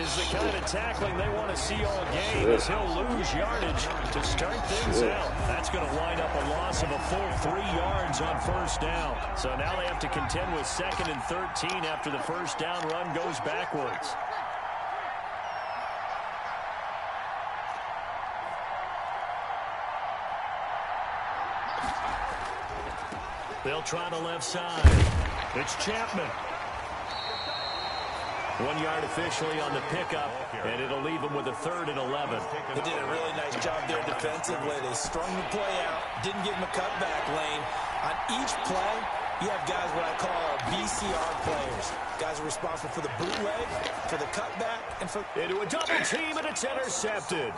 is the kind of tackling they want to see all game, as he'll lose yardage to start things out. That's going to wind up a loss of a full 3 yards on first down. So now they have to contend with 2nd and 13 after the first down run goes backwards. They'll try the left side. It's Chapman. 1 yard officially on the pickup, and it'll leave them with a 3rd and 11. They did a really nice job there defensively. They strung the play out, didn't give them a cutback lane. On each play, you have guys what I call BCR players. Guys are responsible for the bootleg, for the cutback, and for... Into a double team, and it's intercepted.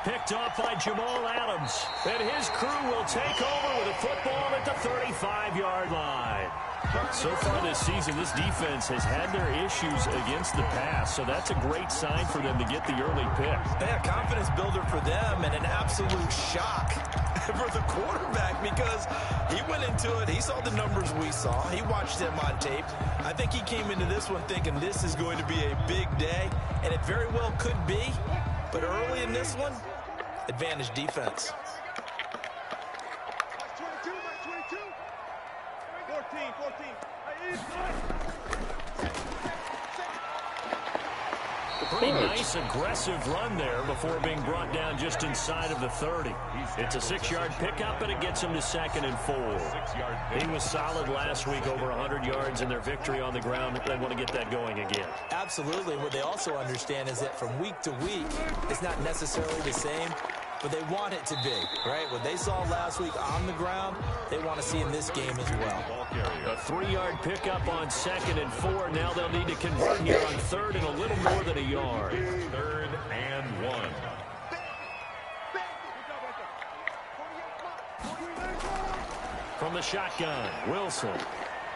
Picked off by Jamal Adams. And his crew will take over with a football at the 35-yard line. So far this season, this defense has had their issues against the pass, so that's a great sign for them to get the early pick. Yeah, confidence builder for them, and an absolute shock for the quarterback, because he went into it, he saw the numbers we saw, he watched them on tape. I think he came into this one thinking this is going to be a big day, and it very well could be, but early in this one, advantage defense. Pretty nice, aggressive run there before being brought down just inside of the 30. It's a 6-yard pickup, and it gets him to 2nd and 4. He was solid last week, over 100 yards in their victory on the ground. They want to get that going again. Absolutely. What they also understand is that from week to week, it's not necessarily the same, but they want it to be, right? What they saw last week on the ground, they want to see in this game as well. A 3-yard pickup on 2nd and 4. Now they'll need to convert here on 3rd and a little more than a yard. 3rd and 1. From the shotgun, Wilson.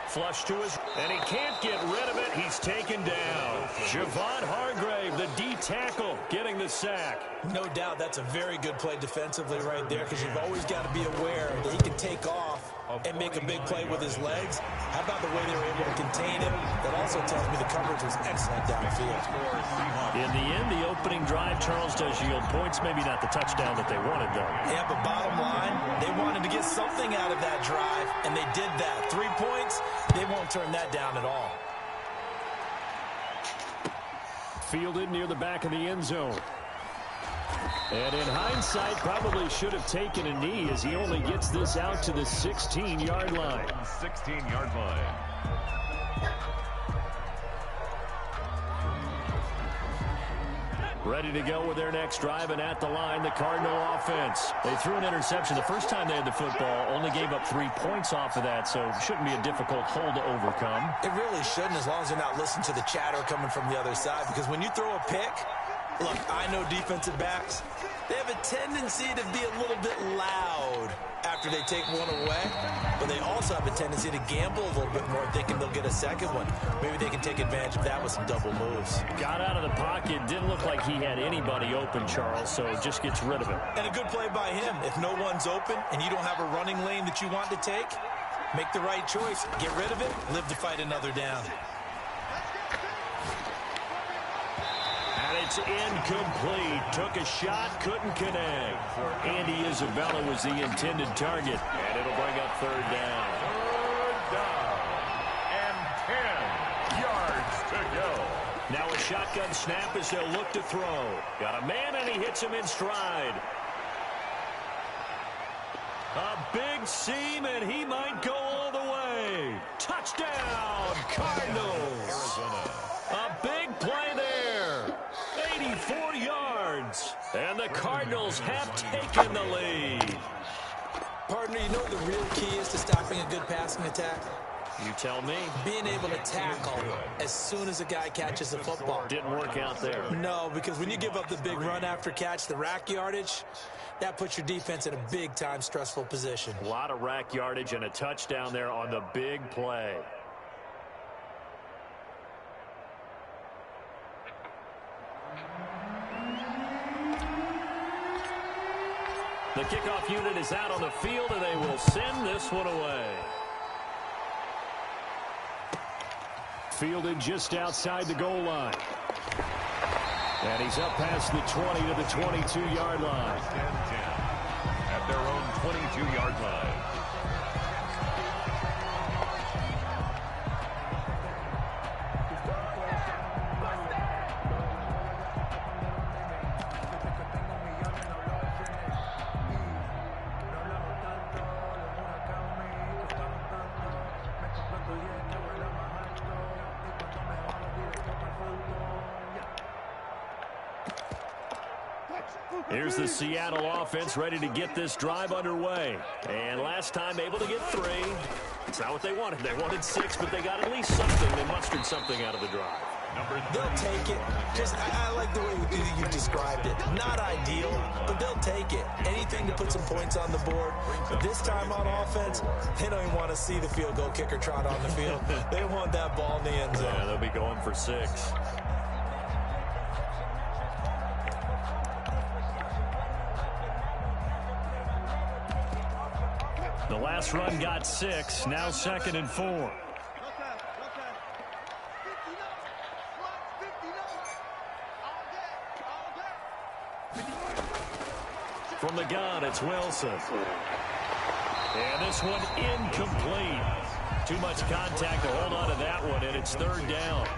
Flush to his, and he can't get rid of it. He's taken down. Javon Hargrave, the D tackle, getting the sack. No doubt that's a very good play defensively right there, because you've always got to be aware that he can take off and make a big play with his legs. How about the way they were able to contain him? That also tells me the coverage was excellent downfield. In the end, the opening drive, Charles, does yield points. Maybe not the touchdown that they wanted, though. Yeah, but bottom line, they wanted to get something out of that drive, and they did that. 3 points, they won't turn that down at all. Fielded near the back of the end zone. And in hindsight, probably should have taken a knee, as he only gets this out to the 16-yard line. 16-yard line. Ready to go with their next drive, and at the line, the Cardinal offense. They threw an interception the first time they had the football, only gave up 3 points off of that, so it shouldn't be a difficult hole to overcome. It really shouldn't, as long as they're not listening to the chatter coming from the other side, because when you throw a pick, look, I know defensive backs, they have a tendency to be a little bit loud after they take one away, but they also have a tendency to gamble a little bit more, thinking they'll get a second one. Maybe they can take advantage of that with some double moves. Got out of the pocket, didn't look like he had anybody open, Charles, so just gets rid of it. And a good play by him. If no one's open and you don't have a running lane that you want to take, make the right choice. Get rid of it, live to fight another down. It's incomplete. Took a shot, couldn't connect. Andy Isabella was the intended target, and it'll bring up 3rd down. 3rd down and 10 yards to go. Now a shotgun snap as they'll look to throw. Got a man, and he hits him in stride. A big seam, and he might go all the way. Touchdown, Cardinals. Arizona. A big play there. 84 yards. And the Cardinals have taken the lead. Partner, you know what the real key is to stopping a good passing attack? You tell me. Being able to tackle as soon as a guy catches the football. Didn't work out there. No, because when you give up the big run after catch, the rack yardage, that puts your defense in a big-time stressful position. A lot of rack yardage and a touchdown there on the big play. The kickoff unit is out on the field, and they will send this one away. Fielded just outside the goal line. And he's up past the 20 to the 22-yard line. 10-10 at their own 22-yard line. Here's the Seattle offense ready to get this drive underway. And last time able to get 3. It's not what they wanted. They wanted 6, but they got at least something. They mustered something out of the drive. They'll take it. I like the way you described it. Not ideal, but they'll take it. Anything to put some points on the board. But this time on offense, they don't even want to see the field goal kicker trot on the field. They want that ball in the end zone. Yeah, they'll be going for 6. The last run got 6. Now 2nd and 4. From the gun, it's Wilson. And this one incomplete. Too much contact to hold on to that one, and it's 3rd down.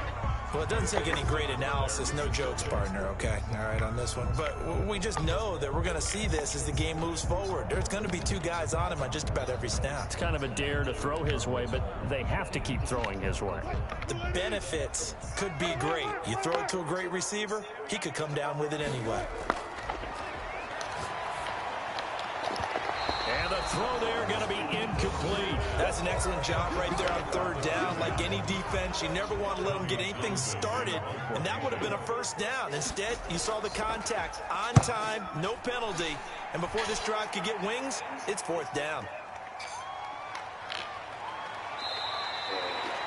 Well, it doesn't take any great analysis. No jokes, partner, okay? All right, on this one. But we just know that we're going to see this as the game moves forward. There's going to be 2 guys on him on just about every snap. It's kind of a dare to throw his way, but they have to keep throwing his way. The benefits could be great. You throw it to a great receiver, he could come down with it anyway. And the throw there going to be incomplete. That's an excellent job right there on 3rd down. Like any defense, you never want to let them get anything started, and that would have been a 1st down. Instead, you saw the contact on time, no penalty, and before this drive could get wings, it's 4th down.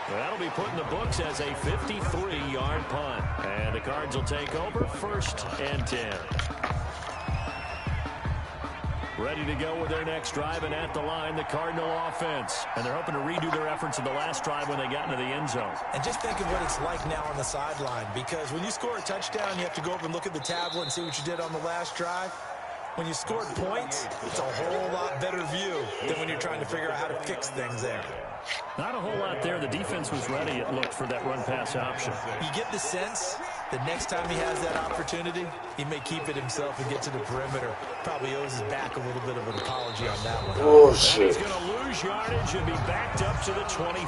Well, that'll be put in the books as a 53-yard punt. And the Cards will take over 1st and 10. Ready to go with their next drive, and at the line, the Cardinal offense. And they're hoping to redo their efforts in the last drive when they got into the end zone. And just think of what it's like now on the sideline, because when you score a touchdown, you have to go over and look at the tablet and see what you did on the last drive. When you scored points, it's a whole lot better view than when you're trying to figure out how to fix things there. Not a whole lot there. The defense was ready, it looked, for that run-pass option. You get the sense that next time he has that opportunity, he may keep it himself and get to the perimeter. Probably owes his back a little bit of an apology on that one. Oh, shit. He's going to lose yardage and be backed up to the 25.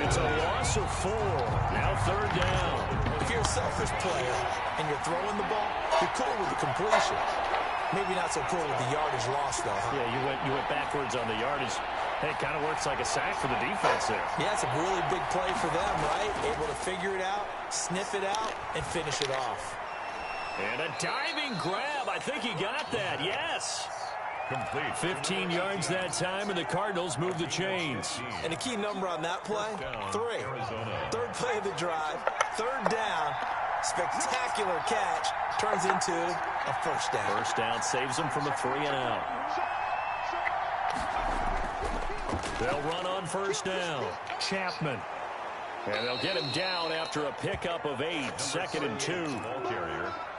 It's a loss of 4. Now 3rd down. If you're a selfish player and you're throwing the ball, you're cool with the completion. Maybe not so cool with the yardage loss, though. Huh? Yeah, you went backwards on the yardage. Hey, it kind of works like a sack for the defense there. Yeah, it's a really big play for them, right? Able to figure it out, sniff it out, and finish it off. And a diving grab. I think he got that. Yes. Complete. 15 yards that time, and the Cardinals move the chains. And a key number on that play, 3. 3rd play of the drive, 3rd down, spectacular catch, turns into a 1st down. 1st down saves them from a 3-and-out. They'll run on 1st down. Chapman. And they'll get him down after a pickup of 8. 2nd and 2.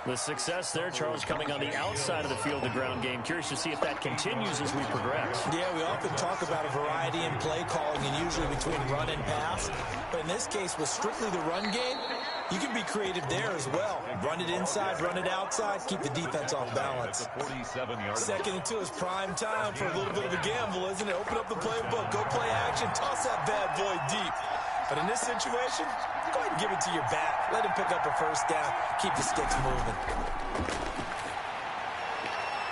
The success there, Charles, coming on the outside of the field, the ground game. Curious to see if that continues as we progress. Yeah, we often talk about a variety in play calling and usually between run and pass. But in this case, with strictly the run game, you can be creative there as well. Run it inside, run it outside, keep the defense off balance. 2nd and 2 is prime time for a little bit of a gamble, isn't it? Open up the playbook, go play action, toss that bad boy deep. But in this situation, go ahead and give it to your back. Let him pick up a 1st down. Keep the sticks moving.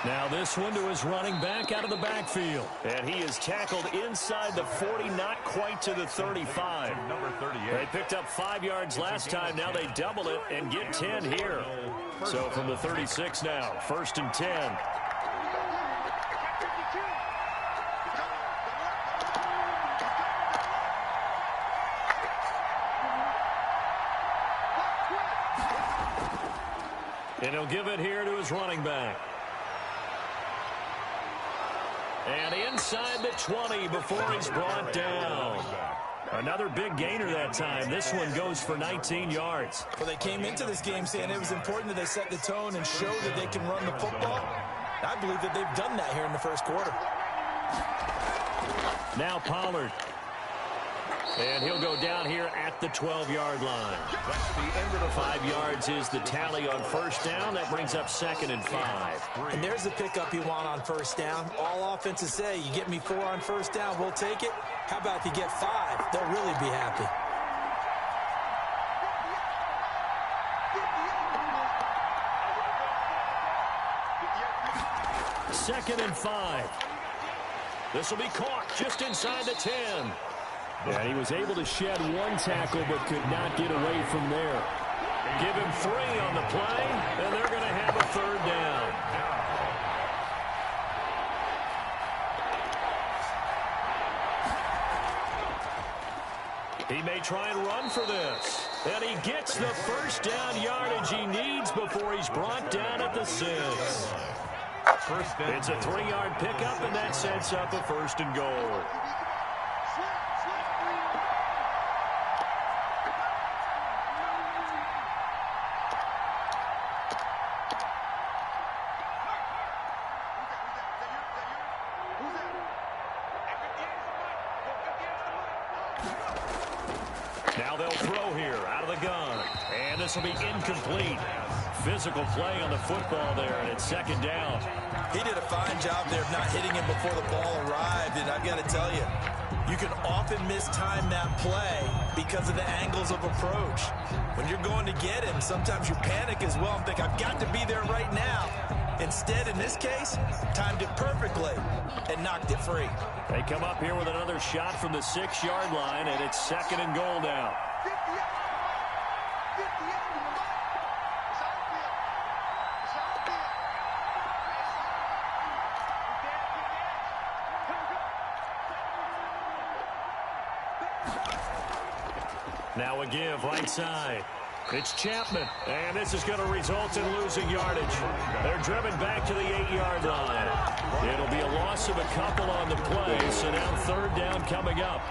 Now this one to his running back out of the backfield. And he is tackled inside the 40, not quite to the 35. Number 38. They picked up 5 yards last time. Now they double it and get 10 here. So from the 36 now, 1st and 10. And he'll give it here to his running back. And inside the 20 before he's brought down. Another big gainer that time. This one goes for 19 yards. Well, they came into this game saying it was important that they set the tone and show that they can run the football. I believe that they've done that here in the first quarter. Now Pollard. And he'll go down here at the 12-yard line. 5 yards is the tally on first down. That brings up 2nd and 5. And there's the pickup you want on first down. All offenses say, you get me 4 on first down, we'll take it. How about if you get 5? They'll really be happy. Second and 5. This will be caught just inside the 10. Yeah, he was able to shed one tackle but could not get away from there. Give him 3 on the play, and they're going to have a 3rd down. He may try and run for this. And he gets the first down yardage he needs before he's brought down at the 6. It's a 3-yard pickup, and that sets up a 1st and goal. Now they'll throw here out of the gun. And this will be incomplete. Physical play on the football there, and it's 2nd down. He did a fine job there of not hitting him before the ball arrived, and I've got to tell you, you can often mistime that play because of the angles of approach. When you're going to get him, sometimes you panic as well and think, I've got to be there right now. Instead, in this case, timed it perfectly and knocked it free. They come up here with another shot from the 6-yard line, and it's 2nd and goal now. Now a give right side. It's Chapman, and this is going to result in losing yardage. They're driven back to the 8-yard line. It'll be a loss of a couple on the play, so now 3rd down coming up.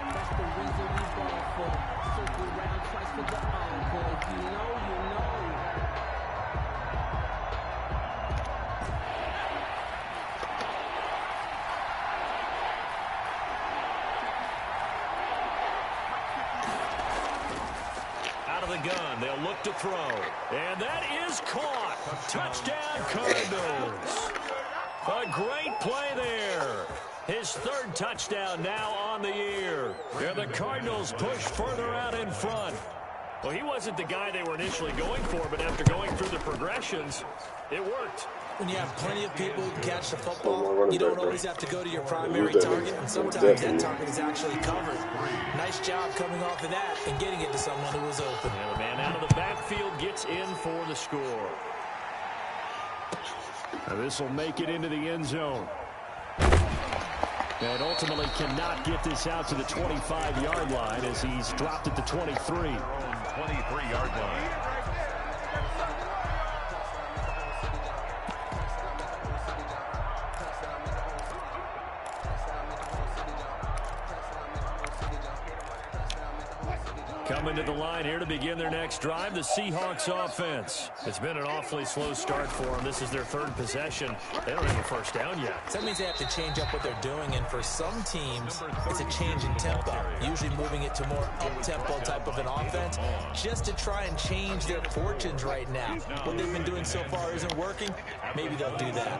Gun. They'll look to throw. And that is caught. Touchdown, Cardinals. A great play there. His 3rd touchdown now on the year. And the Cardinals push further out in front. Well, he wasn't the guy they were initially going for, but after going through the progressions, it worked. When you have plenty of people who catch the football, you don't always have to go to your primary target, and sometimes that target is actually covered. Nice job coming off of that and getting it to someone who was open. And the man out of the backfield gets in for the score. Now this will make it into the end zone. And ultimately cannot get this out to the 25-yard line as he's dropped at the 23. 23-yard line. Coming to the line here to begin their next drive, the Seahawks offense. It's been an awfully slow start for them. This is their 3rd possession. They don't have a first down yet. So that means they have to change up what they're doing, and for some teams, it's a change in tempo, usually moving it to more up-tempo type of an offense, just to try and change their fortunes right now. What they've been doing so far isn't working. Maybe they'll do that.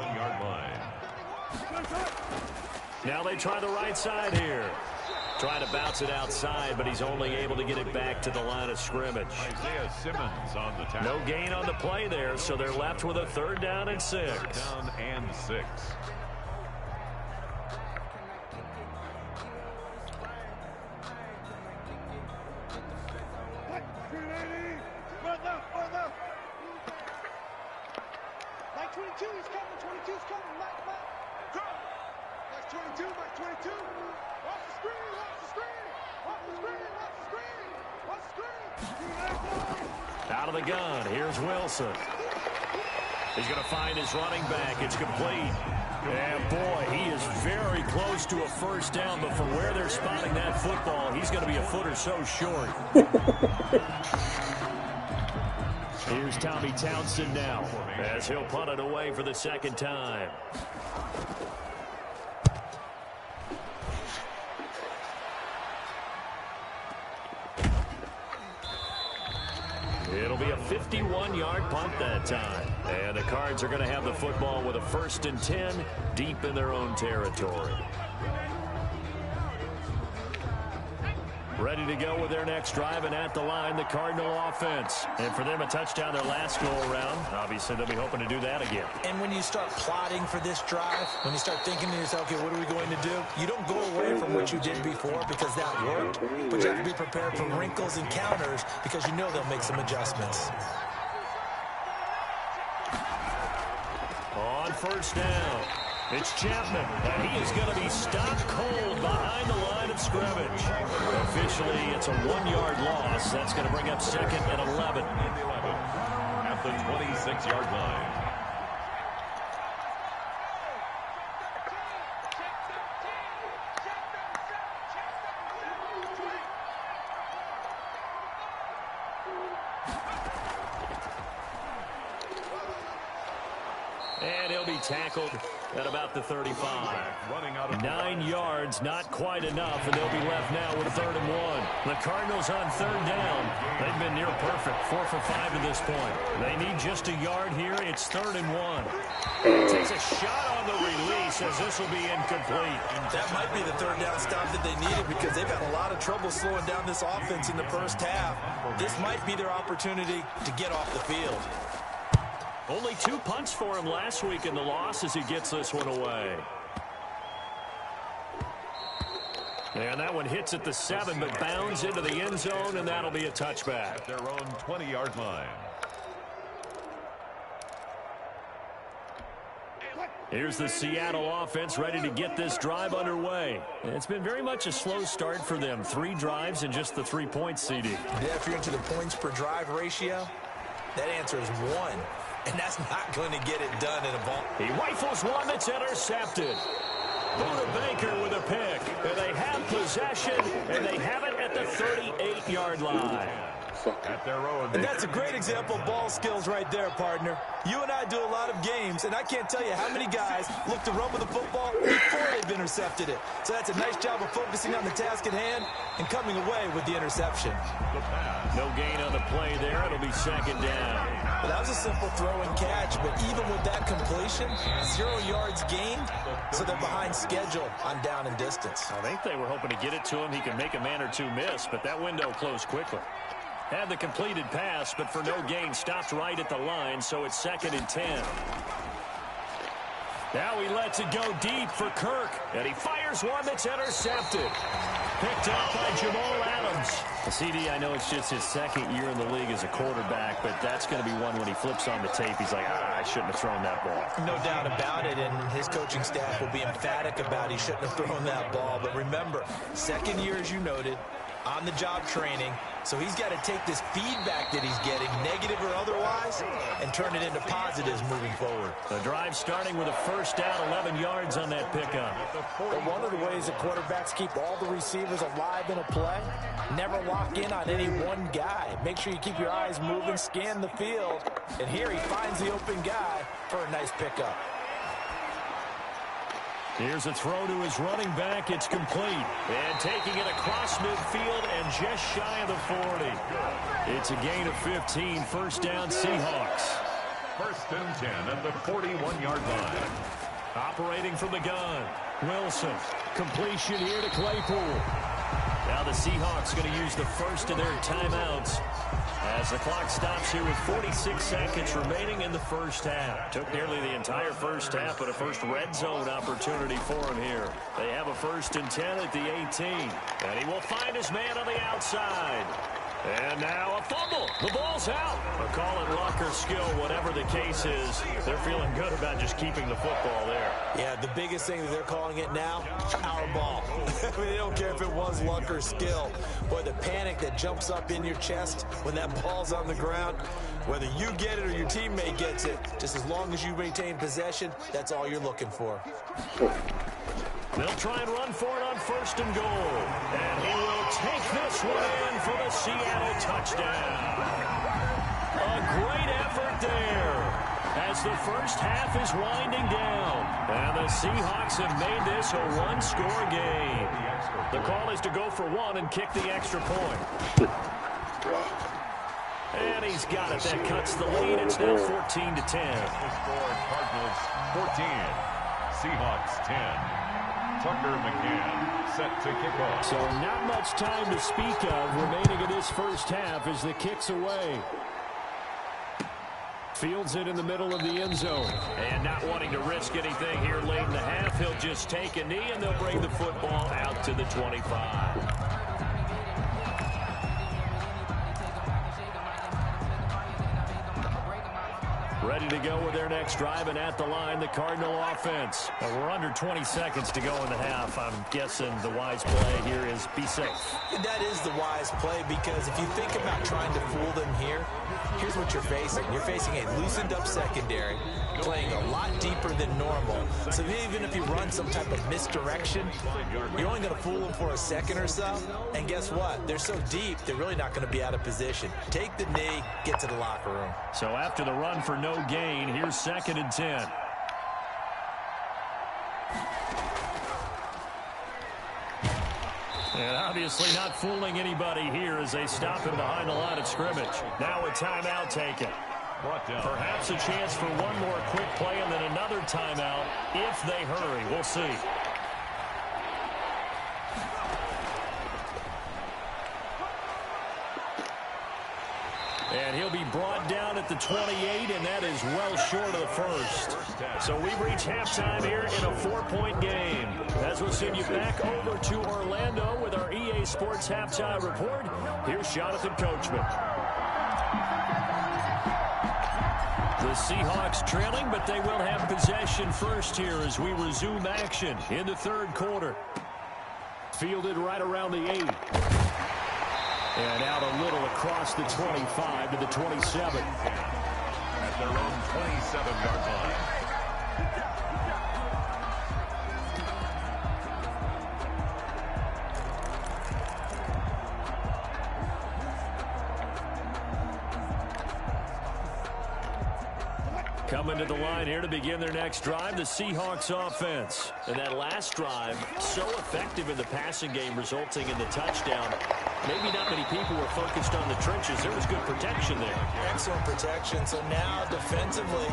Now they try the right side here. Trying to bounce it outside, but he's only able to get it back to the line of scrimmage. Isaiah Simmons on the tackle. No gain on the play there, so they're left with a 3rd down and 6. 3rd down and 6. Out of the gun, here's Wilson. He's going to find his running back. It's complete. And boy, he is very close to a first down, but from where they're spotting that football, he's going to be a foot or so short. Here's Tommy Townsend now, as he'll punt it away for the second time. It'll be a 51-yard punt that time. And the Cards are going to have the football with a 1st and 10 deep in their own territory. Ready to go with their next drive, and at the line, the Cardinal offense. And for them, a touchdown their last go-around. Obviously, they'll be hoping to do that again. And when you start plotting for this drive, when you start thinking to yourself, okay, what are we going to do? You don't go away from what you did before because that worked, but you have to be prepared for wrinkles and counters because you know they'll make some adjustments. On first down, it's Chapman, and he is going to be stopped cold behind the line of scrimmage. Officially, it's a 1-yard loss. That's going to bring up 2nd and 11. At the 26-yard line. And he'll be tackled at about the 35. 9 yards, not quite enough, and they'll be left now with 3rd and 1. The Cardinals on 3rd down. They've been near perfect, 4 for 5 to this point. They need just a yard here. It's 3rd and 1. Takes a shot on the release as this will be incomplete. That might be the 3rd down stop that they needed because they've had a lot of trouble slowing down this offense in the first half. This might be their opportunity to get off the field. Only 2 punts for him last week in the loss as he gets this one away. And that one hits at the 7, but bounds into the end zone, and that'll be a touchback. At their own 20-yard line. Here's the Seattle offense ready to get this drive underway. It's been very much a slow start for them. 3 drives and just the 3 points, CD. Yeah, if you're into the points per drive ratio, that answer is 1. And that's not going to get it done in a ball. He rifles one that's intercepted. Buda Baker with a pick. And they have possession, and they have it at the 38-yard line. At their own. And that's a great example of ball skills right there, partner. You and I do a lot of games, and I can't tell you how many guys look to run with the football before they've intercepted it. So that's a nice job of focusing on the task at hand and coming away with the interception. No gain on the play there. It'll be 2nd down. Well, that was a simple throw and catch, but even with that completion, 0 yards gained, so they're behind schedule on down and distance. I think they were hoping to get it to him. He could make a man or 2 miss, but that window closed quickly. Had the completed pass, but for no gain, stopped right at the line, so it's 2nd and 10. Now he lets it go deep for Kirk, and he fires one that's intercepted. Picked up by Jamal Adams. CD, I know it's just his 2nd year in the league as a quarterback, but that's going to be one when he flips on the tape. He's like, I shouldn't have thrown that ball. No doubt about it, and his coaching staff will be emphatic about he shouldn't have thrown that ball. But remember, 2nd year, as you noted, on-the-job training. So he's got to take this feedback that he's getting, negative or otherwise, and turn it into positives moving forward. The drive starting with a 1st down, 11 yards on that pickup. But one of the ways that quarterbacks keep all the receivers alive in a play, never lock in on any one guy. Make sure you keep your eyes moving, scan the field, and here he finds the open guy for a nice pickup. Here's a throw to his running back. It's complete. And taking it across midfield and just shy of the 40. It's a gain of 15. 1st down, Seahawks. 1st and 10 at the 41-yard line. Operating from the gun. Wilson. Completion here to Claypool. Now the Seahawks going to use the first of their timeouts as the clock stops here with 46 seconds remaining in the first half. Took nearly the entire first half, but a first red zone opportunity for him here. They have a 1st and 10 at the 18. And he will find his man on the outside. And now a fumble. The ball's out. Call it luck or skill, whatever the case is. They're feeling good about just keeping the football there. Yeah, the biggest thing that they're calling it now, our ball. I mean, they don't care if it was luck or skill. Boy, the panic that jumps up in your chest when that ball's on the ground, whether you get it or your teammate gets it, just as long as you maintain possession, that's all you're looking for. They'll try and run for it on 1st and goal. And he will take this one in for the Seattle touchdown. A great effort there as the first half is winding down. And the Seahawks have made this a one-score game. The call is to go for one and kick the extra point. And he's got it. That cuts the lead. It's now 14-10. The score, Cardinals 14, Seahawks 10. Tucker McCann set to kick off. So not much time to speak of remaining in this first half as the kick's away. Fields it in the middle of the end zone. And not wanting to risk anything here late in the half, he'll just take a knee and they'll bring the football out to the 25. Ready to go with their next drive, and at the line, the Cardinal offense. We're under 20 seconds to go in the half. I'm guessing the wise play here is be safe. And that is the wise play, because if you think about trying to fool them here, here's what you're facing. You're facing a loosened-up secondary, playing a lot deeper than normal. So even if you run some type of misdirection, you're only going to fool them for a second or so. And guess what? They're so deep, they're really not going to be out of position. Take the knee, get to the locker room. So after the run for no gain, here's 2nd and 10. And obviously not fooling anybody here as they stop him behind the line of scrimmage. Now a timeout taken. Perhaps a chance for one more quick play and then another timeout if they hurry. We'll see. And he'll be brought down at the 28, and that is well short of the first. So we've reached halftime here in a 4-point game. As we'll send you back over to Orlando with our EA Sports Halftime Report, here's Jonathan Coachman. The Seahawks trailing, but they will have possession first here as we resume action in the 3rd quarter. Fielded right around the 8. And out a little across the 25 to the 27. At their own 27-yard line. Coming to the line here to begin their next drive, the Seahawks offense. And that last drive, so effective in the passing game, resulting in the touchdown. Maybe not many people were focused on the trenches. There was good protection there. Excellent protection. So now, defensively,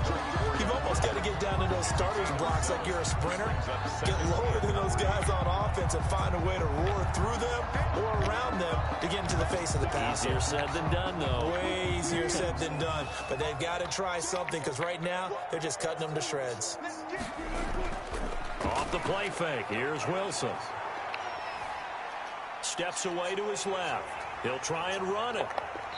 you've almost got to get down to those starters blocks like you're a sprinter. Get lower than those guys on offense and find a way to roar through them or around them to get into the face of the passer. Easier said than done, though. Way easier said than done. But they've got to try something, because right now, they're just cutting them to shreds. Off the play fake. Here's Wilson. Steps away to his left. He'll try and run it.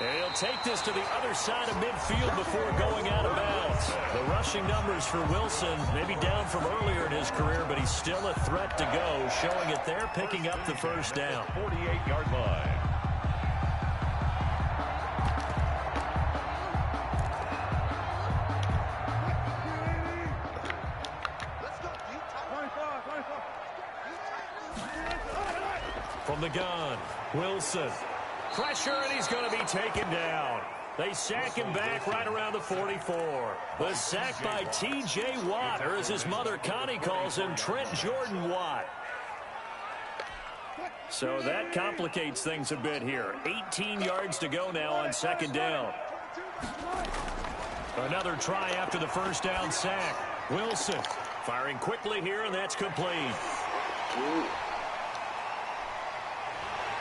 And he'll take this to the other side of midfield before going out of bounds. The rushing numbers for Wilson, maybe down from earlier in his career, but he's still a threat to go, showing it there, picking up the first down. 48-yard line. From the gun, Wilson. Pressure, and he's going to be taken down. They sack him back right around the 44. The sack by T.J. Watt, or as his mother Connie calls him, Trent Jordan Watt. So that complicates things a bit here. 18 yards to go now on 2nd down. Another try after the first down sack. Wilson firing quickly here, and that's complete.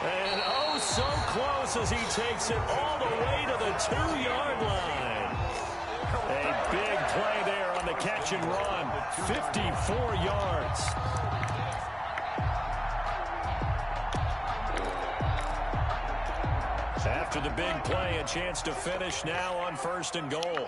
And oh, so close as he takes it all the way to the 2-yard line. A big play there on the catch and run. 54 yards. After the big play, a chance to finish now on 1st and goal.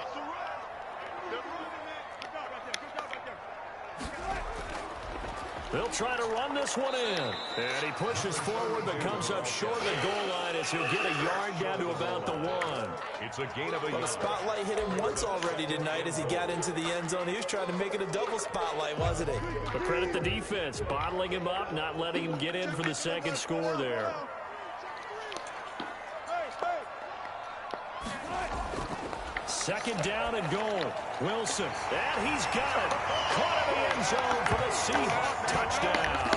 They'll try to run this one in. And he pushes forward but comes up short of the goal line as he'll get a yard down to about the 1. It's a gain of a yard. Well, the spotlight hit him once already tonight as he got into the end zone. He was trying to make it a double spotlight, wasn't he? But credit the defense, bottling him up, not letting him get in for the second score there. Second down and goal. Wilson, and he's got it. Caught in the end zone for the Seahawks touchdown.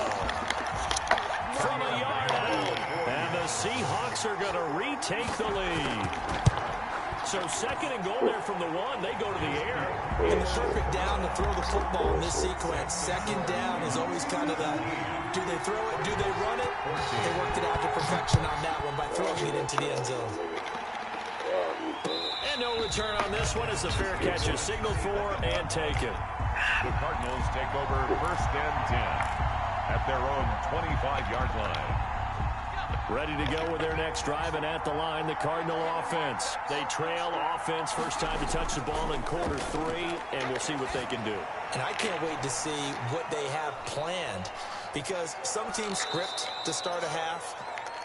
From a yard out, and the Seahawks are going to retake the lead. So 2nd and goal there from the 1. They go to the air. And the perfect down to throw the football in this sequence. 2nd down is always kind of the, do they throw it, do they run it? They worked it out to perfection on that one by throwing it into the end zone. And no return on this one as the fair catch is signaled for and taken. The Cardinals take over 1st and 10 at their own 25-yard line. Ready to go with their next drive, and at the line, the Cardinal offense. They trail offense, first time to touch the ball in quarter 3, and we'll see what they can do. And I can't wait to see what they have planned, because some teams script to start a half.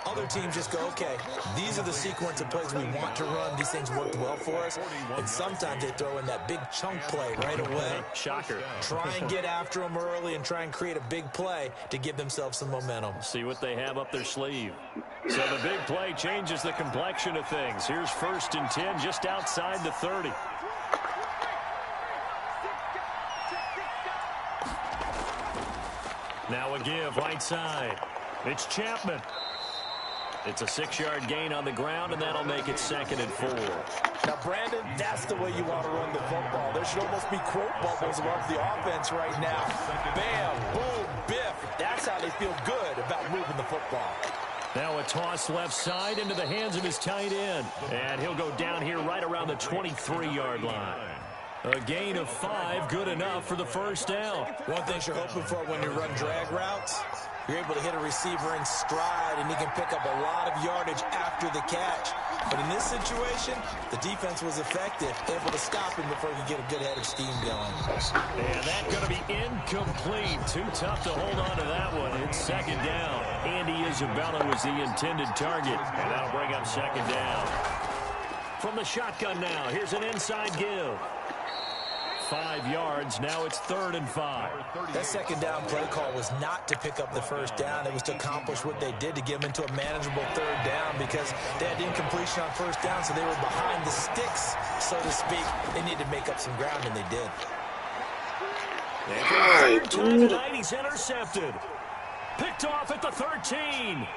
Other teams just go, okay, these are the sequence of plays we want to run. These things worked well for us. And sometimes they throw in that big chunk play right away. Shocker. Try and get after them early and try and create a big play to give themselves some momentum. See what they have up their sleeve. So the big play changes the complexion of things. Here's 1st and 10 just outside the 30. Now a give right side. It's Chapman. It's a 6-yard gain on the ground, and that'll make it 2nd and 4. Now, Brandon, that's the way you want to run the football. There should almost be quote bubbles above the offense right now. Bam, boom, biff. That's how they feel good about moving the football. Now a toss left side into the hands of his tight end. And he'll go down here right around the 23-yard line. A gain of 5, good enough for the 1st down. One thing you're hoping for when you run drag routes, you're able to hit a receiver in stride, and he can pick up a lot of yardage after the catch. But in this situation, the defense was effective, able to stop him before he could get a good head of steam going. And that's going to be incomplete. Too tough to hold on to that one. It's 2nd down. Andy Isabella was the intended target, and that'll bring up 2nd down. From the shotgun now, here's an inside give. 5 yards. Now it's 3rd and 5. That 2nd down play call was not to pick up the 1st down. It was to accomplish what they did, to get them into a manageable 3rd down, because they had incompletion on 1st down, so they were behind the sticks, so to speak. They needed to make up some ground, and they did. Why, dude? Tonight, he's intercepted. Picked off at the 13.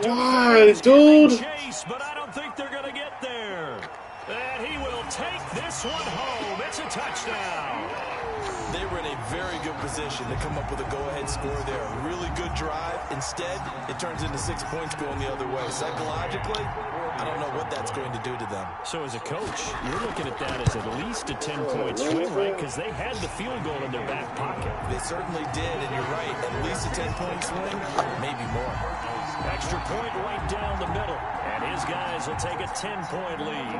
Why, dude? Chase, but I don't think they're going to get there. And he will take this one home. It's a touchdown. They were in a very good position to come up with a go-ahead score there. A really good drive. Instead, it turns into 6 points going the other way. Psychologically, I don't know what that's going to do to them. So as a coach, you're looking at that as at least a 10-point swing, right? Because they had the field goal in their back pocket. They certainly did, and you're right. At least a 10-point swing, maybe more. Extra point right down the middle. And his guys will take a 10-point lead.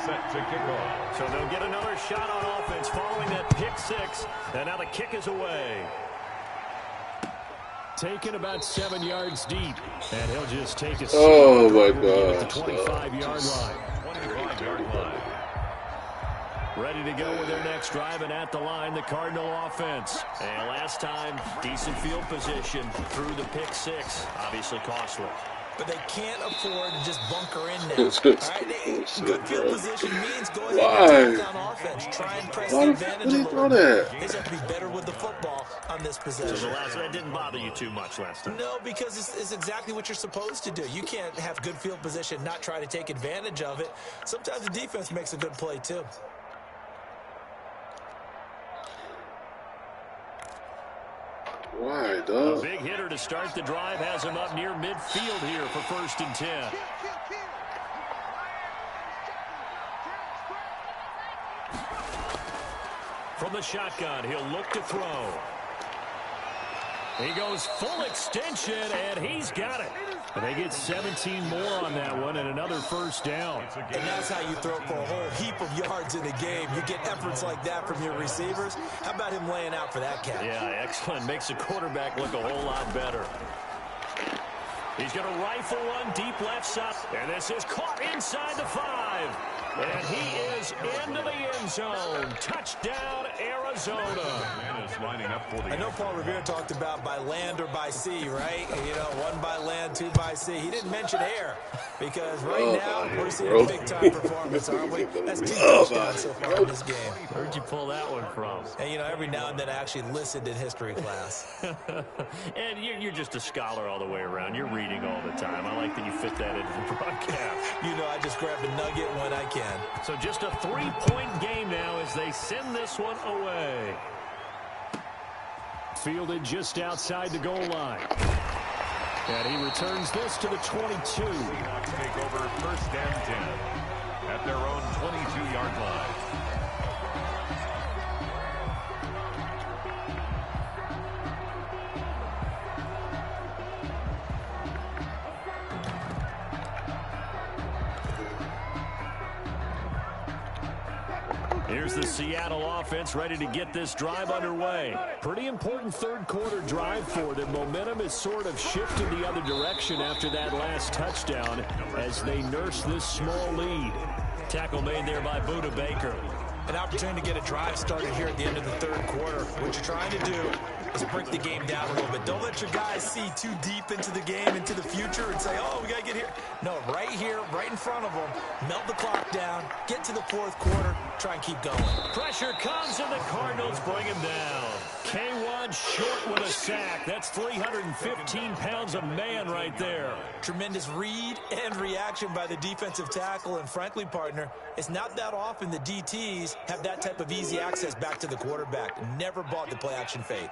Set to kick off. So they'll get another shot on offense following that pick 6. And now the kick is away. Taken about 7 yards deep. And he'll just take a Oh my at the gosh. 25-yard line. 25-yard line. Ready to go with their next drive, and at the line, the Cardinal offense. And last time, decent field position through the pick 6. Obviously costly. But they can't afford to just bunker in now. All right? Good field position means go ahead and attack on offense. Try and press the advantage a little bit. They just have to be better with the football on this possession. So that didn't bother you too much last time? No, because it's exactly what you're supposed to do. You can't have good field position, not try to take advantage of it. Sometimes the defense makes a good play, too. Why, A dog? big hitter to start the drive has him up near midfield here for 1st and 10. From the shotgun, he'll look to throw. He goes full extension, and he's got it. And they get 17 more on that one and another first down. And that's how you throw for a whole heap of yards in the game. You get efforts like that from your receivers. How about him laying out for that catch? Yeah, excellent. Makes the quarterback look a whole lot better. He's going to rifle one deep left side. And this is caught inside the 5. And he is into the end zone. Touchdown, Arizona. Lining up for the I know Paul Revere talked about by land or by sea, right? You know, 1 by land, 2 by sea. He didn't mention air because right now we're seeing a big-time performance, aren't we? That's 2 touchdowns so far in this game. Where'd you pull that one from? And, you know, every now and then I actually listened in history class. And you're just a scholar all the way around. You're reading all the time. I like that you fit that into the broadcast. You know, I just grab a nugget when I can. So just a 3-point game now as they send this one away. Fielded just outside the goal line. And he returns this to the 22. Take over first and 10 at their own 22-yard line. Here's the Seattle offense ready to get this drive underway. Pretty important third quarter drive for them. Momentum has sort of shifted the other direction after that last touchdown as they nurse this small lead. Tackle made there by Budda Baker. An opportunity to get a drive started here at the end of the third quarter. What you're trying to do is break the game down a little bit. Don't let your guys see too deep into the game, into the future, and say, oh, we got to get here. No, right here, right in front of them, melt the clock down, get to the fourth quarter, try and keep going. Pressure comes, and the Cardinals bring him down. K1 short with a sack. That's 315 pounds of man right there. Tremendous read and reaction by the defensive tackle, and frankly, partner, it's not that often the DTs have that type of easy access back to the quarterback. Never bought the play-action fake.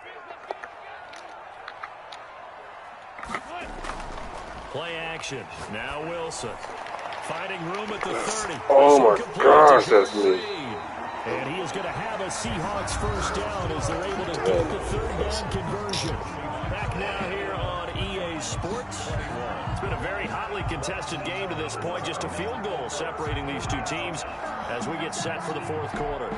Play action. Now Wilson. Finding room at the 30. Oh my gosh, that's me. And he is going to have a Seahawks first down as they're able to get the third down conversion. Back now here on EA Sports. It's been a very hotly contested game to this point. Just a field goal separating these two teams as we get set for the fourth quarter.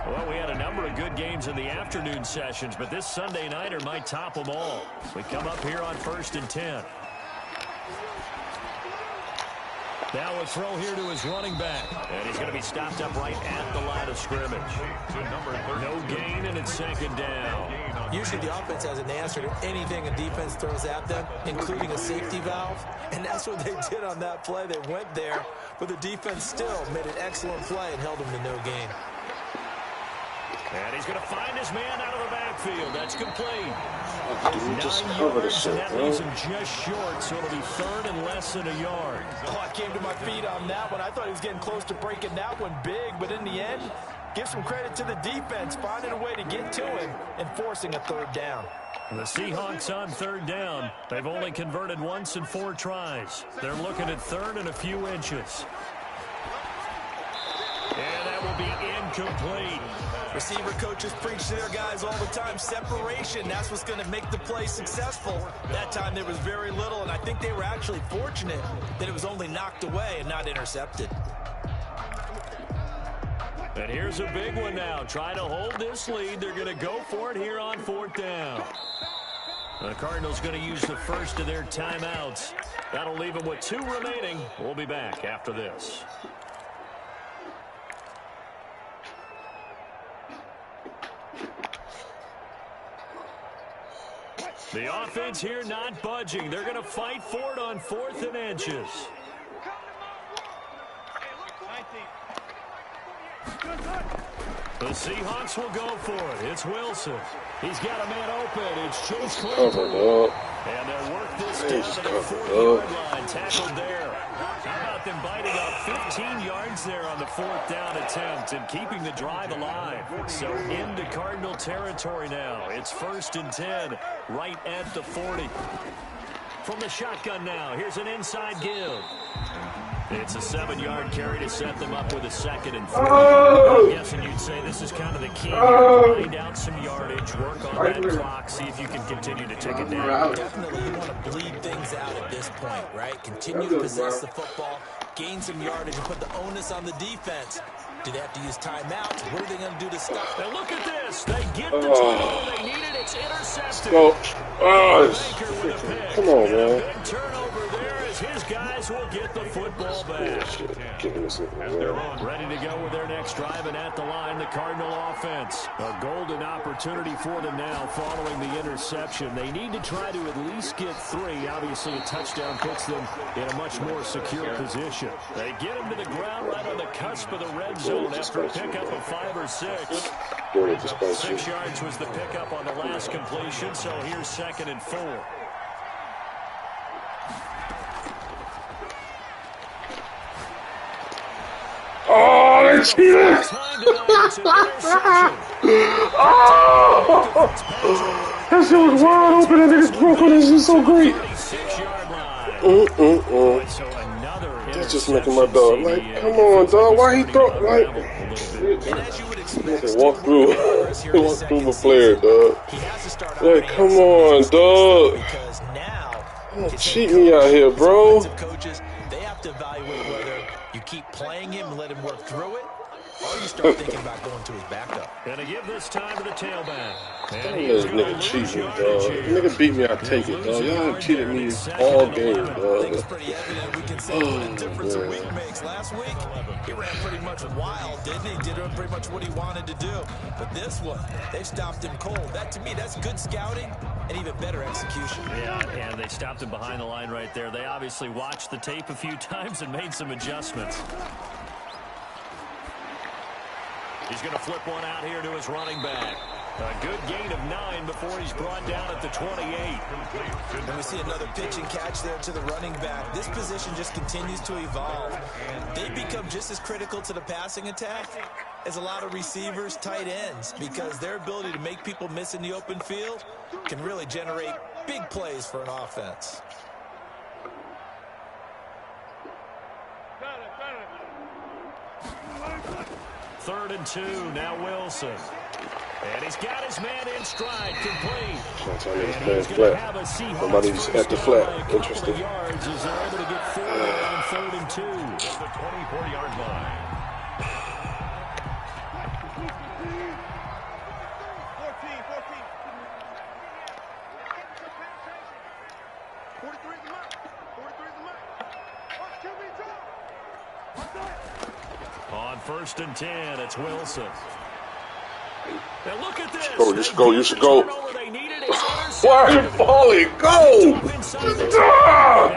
Well, we had a number of good games in the afternoon sessions, but this Sunday nighter might top them all. We come up here on 1st and 10. Now a throw here to his running back. And he's going to be stopped up right at the line of scrimmage. No gain, and it's second down. Usually the offense has an answer to anything a defense throws at them, including a safety valve. And that's what they did on that play. They went there, but the defense still made an excellent play and held them to no gain. And he's going to find his man out of the backfield. That's complete. Dude, just cover the shit, that leaves him just short, so it'll be third and less than a yard. Oh, I came to my feet on that one. I thought he was getting close to breaking that one big, but in the end, give some credit to the defense, finding a way to get to him and forcing a third down. The Seahawks on third down. They've only converted once in 4 tries. They're looking at third and a few inches. And that will be incomplete. Receiver coaches preach to their guys all the time. Separation, that's what's going to make the play successful. That time there was very little, and I think they were actually fortunate that it was only knocked away and not intercepted. And here's a big one now. Try to hold this lead. They're going to go for it here on 4th down. The Cardinals going to use the first of their timeouts. That'll leave them with 2 remaining. We'll be back after this. The offense here not budging. They're going to fight for it on 4th and inches. The Seahawks will go for it. It's Wilson. He's got a man open. It's Chase Claypool. And they'll work this down to the 40-yard line. Tackled there. How about them biting up 15 yards there on the 4th down attempt and keeping the drive alive? So into Cardinal territory now. It's 1st and 10 right at the 40. From the shotgun now, here's an inside give. It's a 7-yard carry to set them up with a 2nd and 4. I'm guessing you'd say this is kind of the key here. Find out some yardage, work on that clock, see if you can continue to take it down. Definitely, you want to bleed things out at this point, right? Continue to possess the football, gain some yardage, and put the onus on the defense. Do they have to use timeouts? What are they going to do to stop? Now look at this. They get the turnover they needed. It's intercepted. Come on, man. Big turnover there as his guys will get the football back. Ready to go with their next drive, and at the line, the Cardinal offense. A golden opportunity for them now following the interception. They need to try to at least get 3. Obviously, a touchdown puts them in a much more secure position. They get them to the ground right on the cusp of the red zone after a pickup of 5 or 6. 6 yards was the pickup on the last completion, so here's 2nd and 4. Oh, they cheated! That shit was wide open. That nigga's broke on this. It's so great. That's just making my dog. Like, come on, dog. Why he throw? Like, walk through. Walk through the player, dog. Like, come on, dog. Don't cheat me out here, bro. They have to evaluate whether you keep playing him and let him work through it, or you start thinking about going to his backup. Gonna give this time to the tailback. Don't let this nigga cheat me, dog. Nigga beat me, I take it, dog. Y'all have cheated me all game, dog. It's pretty evident we can say what a difference a week makes. Last week, he ran pretty much wild, didn't he? Did pretty much what he wanted to do. But this one, they stopped him cold. That, to me, that's good scouting and even better execution. Yeah, and they stopped him behind the line right there. They obviously watched the tape a few times and made some adjustments. He's going to flip one out here to his running back. A good gain of 9 before he's brought down at the 28. And we see another pitch and catch there to the running back. This position just continues to evolve. They become just as critical to the passing attack as a lot of receivers, tight ends, because their ability to make people miss in the open field can really generate big plays for an offense. Third and 2, now Wilson. And he's got his man in stride, complete. And he's going to have a Seahawks. Somebody's at the flat. Interesting. Yards as they're able to get forward on 3rd and 2. The 24-yard line. 1st and 10, it's Wilson. Now look at this. Oh, you should go. You should go. Why are you falling? Go! And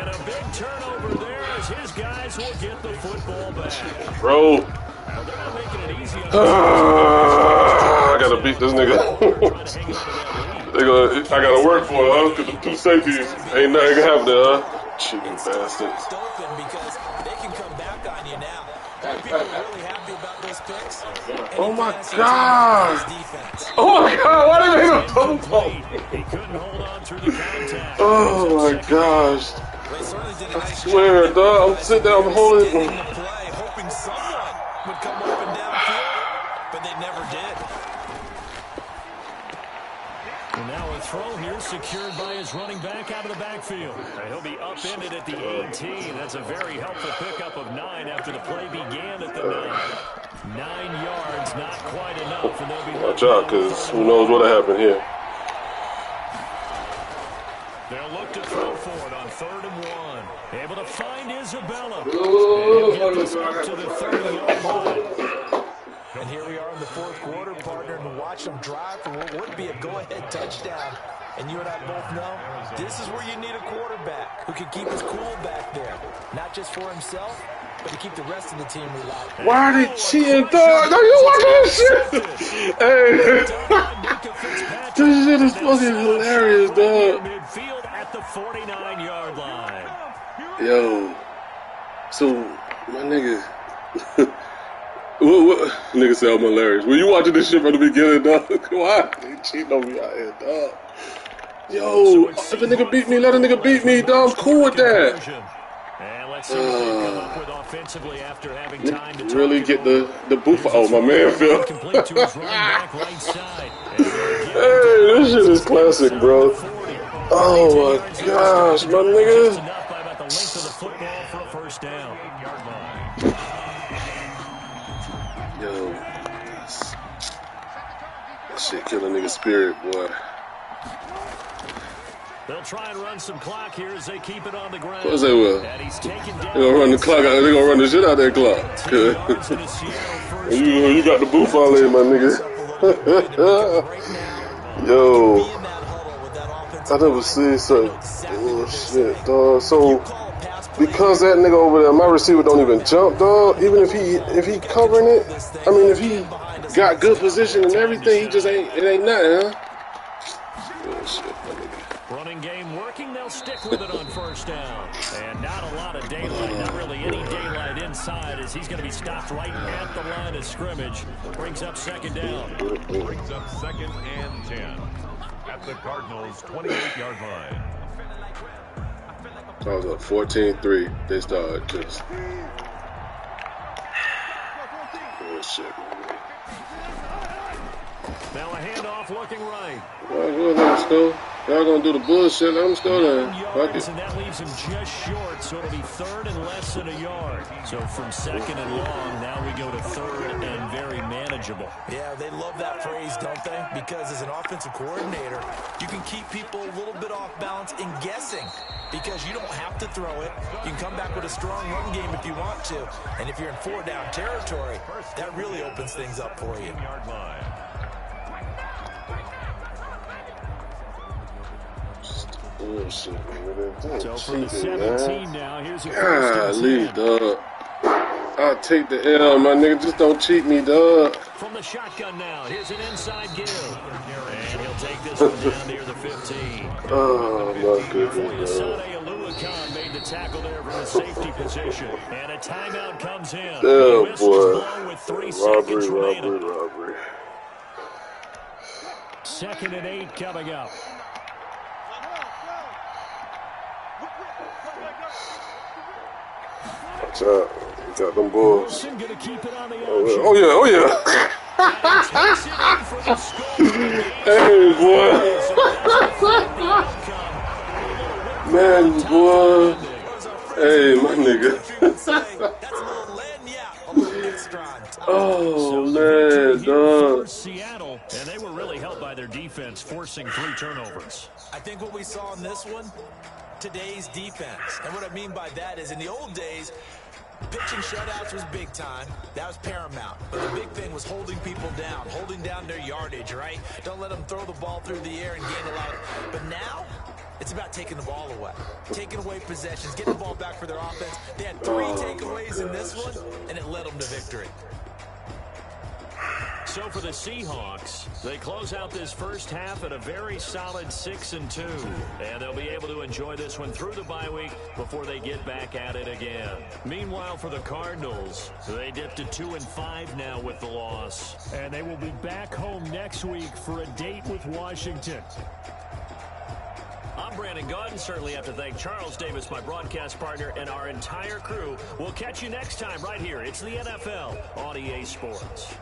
a big turnover there as his guys will get the football back. Bro. Now they're not making it easy. I gotta beat this nigga. I gotta work for it, huh? Because the 2 safeties ain't nothing gonna happen there, huh? Cheating bastards. Because they can come back on you now. People are really happy about those picks. Oh my God! Oh my God! Why did they hit a double ball? He couldn't hold on through the contact. Oh my gosh! I swear, dog. I'm sitting there, I'm holding it. Hoping someone would come up and downfield, but they never did. And now a throw here secured by his running back out of the backfield. He'll be upended at the 18. That's a very helpful pickup of 9 after the play began at the 9. 9 yards, not quite enough, and they'll be watch out, because who knows what'll happen here. They'll look to throw for it on 3rd and 1. Able to find Isabella. And get this up to the 30-yard line. And here we are in the 4th quarter, partner, and watch them drive for what would be a go-ahead touchdown. And you and I both know this is where you need a quarterback who can keep his cool back there. Not just for himself, but to keep the rest of the team relaxed. Why are they cheating, dog? Are you watching this shit? Hey. This shit is fucking hilarious, dog. Midfield at the 49-yard line. Yo. So, my nigga. What? Nigga say I'm hilarious. Were you watching this shit from the beginning, dog? Why? They cheating on me out here, dog. Yo, if a nigga beat me, let a nigga beat me, dog. I'm cool with that. And let's see what they come up with offensively after having time to really get the booth. Oh, my man, Phil. Hey, this shit is classic, bro. Oh my gosh, my nigga. Yo, that shit kill a nigga's spirit, boy. They'll try and run some clock here as they keep it on the ground. Of course they will. They're gonna run the clock out. They're gonna run the shit out of that clock. you got the booth all in, my nigga. Yo, I never seen such bullshit, dog. So because that nigga over there, my receiver don't even jump, dog. Even if he covering it, I mean, if he got good position and everything, he just it ain't nothing, huh? Bullshit, my nigga. Running game working, they'll stick with it on first down. And not a lot of daylight, not really any daylight inside as he's going to be stopped right at the line of scrimmage. Brings up second down. Brings up 2nd and 10 at the Cardinals' 28-yard line. I was up 14-3. They started just bullshit. Now a handoff looking right. Well, go ahead, go. Y'all gonna do the bullshit, let him go then. Fuck it. And that leaves him just short, so it'll be 3rd and less than a yard. So from 2nd and long, now we go to 3rd and very manageable. Yeah, they love that phrase, don't they? Because as an offensive coordinator, you can keep people a little bit off balance and guessing because you don't have to throw it. You can come back with a strong run game if you want to. And if you're in 4-down territory, that really opens things up for you. Bullshit, man. So from the 17 now, here's a golly, dog. I'll take the L, my nigga. Just don't cheat me, dog. From the shotgun now, here's an inside give. And he'll take this one down near the 15. Oh, my goodness, dog. Aluakon made the tackle there from the safety position. And a timeout comes in. Oh, boy. With 3 seconds remaining. Robbery. 2nd and 8 coming up. Watch out. You got them bulls. Oh, yeah. Oh, yeah. Hey, boy. Man, boy. Hey, my nigga. Oh, man, dog. Seattle, and they were really helped by their defense, forcing 3 turnovers. I think what we saw in this one, today's defense. And what I mean by that is in the old days, pitching shutouts was big time. That was paramount. But the big thing was holding people down, holding down their yardage, right? Don't let them throw the ball through the air and gain a lot. But now, it's about taking the ball away, taking away possessions, getting the ball back for their offense. They had 3 takeaways in this one, and it led them to victory. So for the Seahawks, they close out this first half at a very solid 6-2. And they'll be able to enjoy this one through the bye week before they get back at it again. Meanwhile, for the Cardinals, they dipped to 2-5 now with the loss. And they will be back home next week for a date with Washington. I'm Brandon Gaudin. Certainly have to thank Charles Davis, my broadcast partner, and our entire crew. We'll catch you next time right here. It's the NFL on EA Sports.